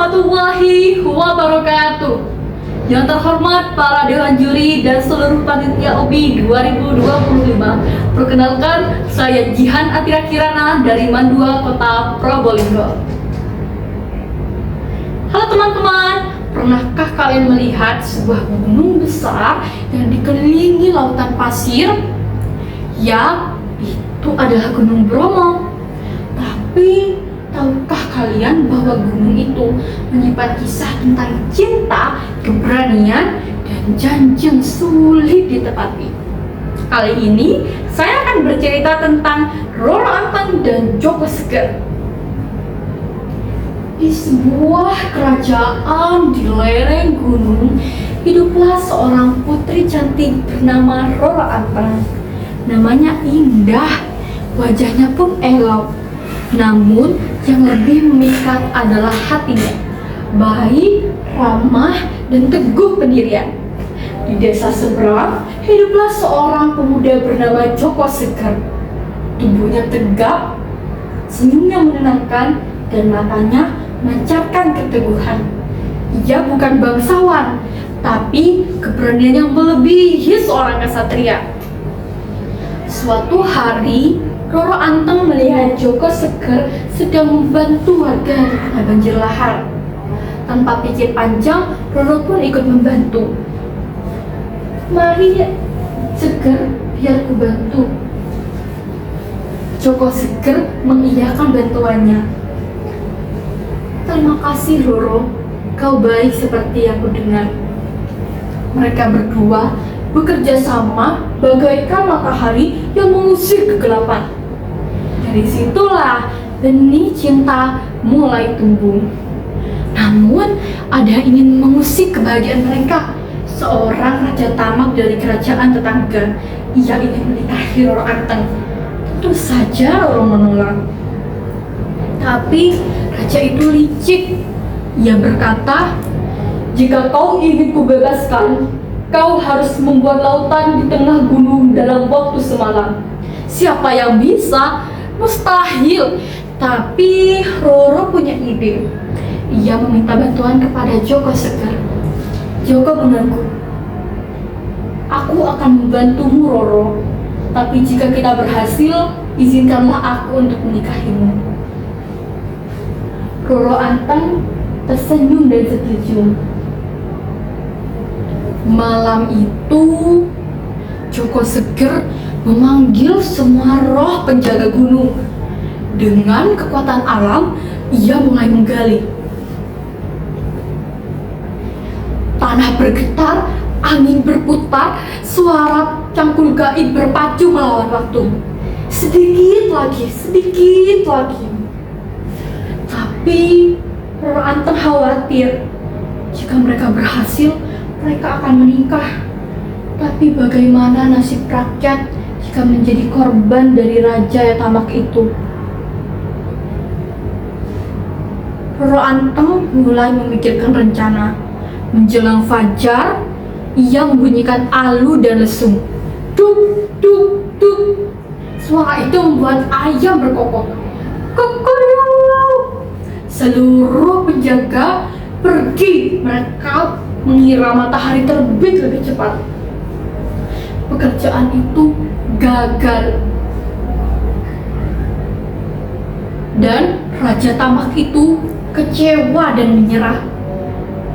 warahmatullahi wabarakatuh. Yang terhormat para dewan juri dan seluruh panitia OBI 2025. Perkenalkan, saya Jihan Atira Kirana dari Mandua, Kota Probolinggo. Halo teman-teman, pernahkah kalian melihat sebuah gunung besar yang dikelilingi lautan pasir? Ya, itu adalah Gunung Bromo. Tapi, tahukah kalian bahwa gunung itu menyimpan kisah tentang cinta, keberanian, dan janji yang sulit ditepati? Kali ini, saya akan bercerita tentang Roro Anteng dan Joko Seger. Di sebuah kerajaan di lereng gunung, hiduplah seorang putri cantik bernama Roro Anteng. Namanya indah, wajahnya pun elok. Namun yang lebih memikat adalah hatinya, baik, ramah, dan teguh pendirian. Di desa seberang, hiduplah seorang pemuda bernama Joko Seger. Tubuhnya tegap, senyumnya menenangkan, dan matanya memancarkan keteguhan. Ia bukan bangsawan, tapi keberanian yang melebihi seorang ksatria. Suatu hari, Roro Anteng melihat Joko Seger sedang membantu warga di tengah banjir lahar. Tanpa pikir panjang, Roro pun ikut membantu. "Mari, Seger, biar ku bantu." Joko Seger mengiyakan bantuannya. "Terima kasih, Roro, kau baik seperti yang kudengar." Mereka berdua bekerja sama bagaikan matahari yang mengusir kegelapan. Dari situlah benih cinta mulai tumbuh. Namun ada ingin mengusik kebahagiaan mereka. Seorang raja tamak dari kerajaan tetangga, ia ingin menikahi Roro Anteng. Tentu saja Roro menolak. Tapi raja itu licik. Ia berkata, "Jika kau ingin kubebaskan, kau harus membuat lautan di tengah gunung dalam waktu semalam." Siapa yang bisa? Mustahil. Tapi Roro punya ide. Ia meminta bantuan kepada Joko Seger. "Joko menurutku, aku akan membantumu, Roro. Tapi jika kita berhasil, izinkanlah aku untuk menikahimu." Roro Anteng tersenyum dan setuju. Malam itu, Joko Seger memanggil semua roh penjaga gunung. Dengan kekuatan alam, ia mulai menggali. Tanah bergetar, angin berputar, suara cangkul gaib berpacu melawan waktu. Sedikit lagi. Tapi Roro Anteng khawatir, jika mereka berhasil, mereka akan menikah. Tapi bagaimana nasib rakyat jika menjadi korban dari raja yang tamak itu? Roro Anteng mulai memikirkan rencana. Menjelang fajar, ia membunyikan alu dan lesung. Duk, duk, duk. Suara itu membuat ayam berkokok. Kokoyok. Seluruh penjaga pergi. Mereka mengira matahari terbit lebih cepat. Pekerjaan itu gagal. Dan raja tamak itu kecewa dan menyerah.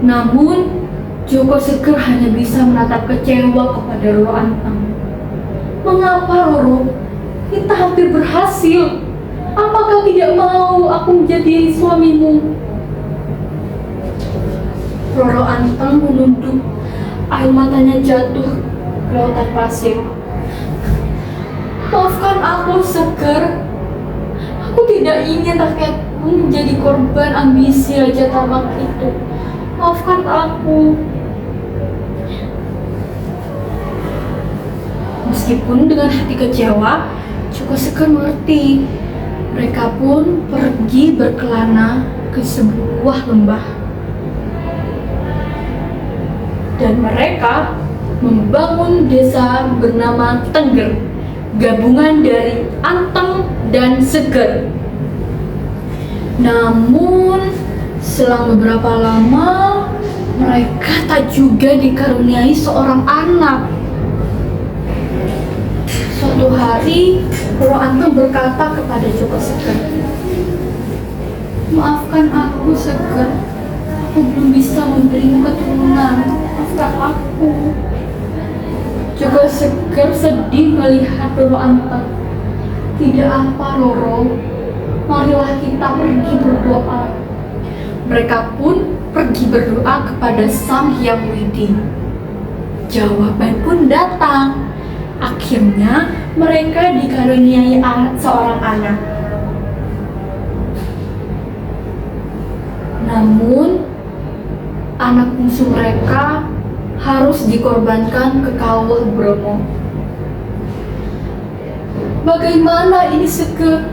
Namun Joko Seger hanya bisa menatap kecewa kepada Roro Anteng. "Mengapa, Roro? Kita hampir berhasil. Apakah tidak mau aku menjadi suamimu?" Roro Anteng menunduk. Air matanya jatuh ke lautan pasir. "Maafkan aku, Seger. Aku tidak ingin rakyatku menjadi korban ambisi raja tamak itu. Maafkan aku." Meskipun dengan hati kecewa, Joko Seger mengerti. Mereka pun pergi berkelana ke sebuah lembah. Dan mereka membangun desa bernama Tengger, gabungan dari Anteng dan Seger. Namun Selang beberapa lama, mereka tak juga dikaruniai seorang anak. Suatu hari, Roro Anteng berkata kepada Joko Seger, "Maafkan aku, Seger. Aku belum bisa memberimu keturunan. Maafkan aku." Joko Seger sedih melihat Roro Anteng. "Tidak apa, Roro. Marilah kita pergi berdoa." Mereka pun pergi berdoa kepada Sang Hyang Widi. Jawaban pun datang. Akhirnya mereka dikaruniai seorang anak. Namun anak bungsu mereka harus dikorbankan ke Kawah Bromo. Bagaimana ini, Seger?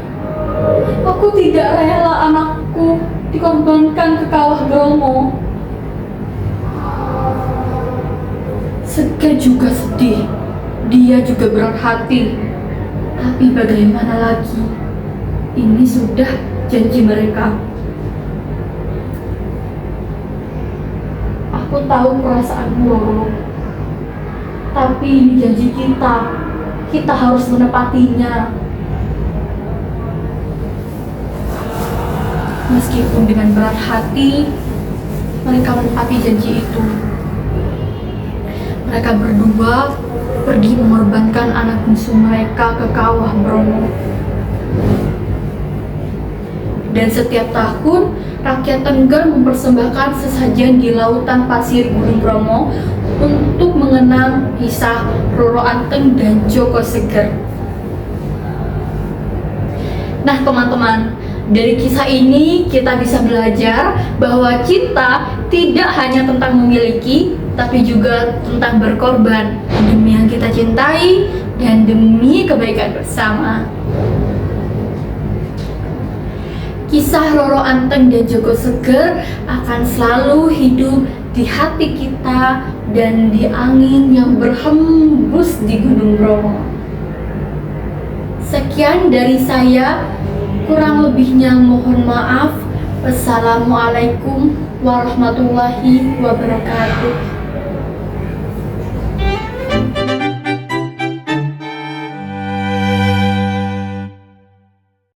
Aku tidak rela anakku dikorbankan ke Kawah Bromo. Seger juga sedih. Dia juga berat hati. Tapi bagaimana lagi? Ini sudah janji mereka. Aku tahu perasaanmu, Roro. Tapi ini janji kita. Kita harus menepatinya. Meskipun dengan berat hati, mereka menepati janji itu. Mereka berdua pergi mengorbankan anak bungsu mereka ke Kawah Bromo. Dan setiap tahun, rakyat Tengger mempersembahkan sesajen di lautan pasir Gunung Bromo untuk mengenang kisah Roro Anteng dan Joko Seger. Nah teman-teman, dari kisah ini kita bisa belajar bahwa cinta tidak hanya tentang memiliki, tapi juga tentang berkorban demi yang kita cintai dan demi kebaikan bersama. Kisah Roro Anteng dan Joko Seger akan selalu hidup di hati kita dan di angin yang berhembus di Gunung Bromo. Sekian dari saya, kurang lebihnya mohon maaf. Wassalamualaikum warahmatullahi wabarakatuh.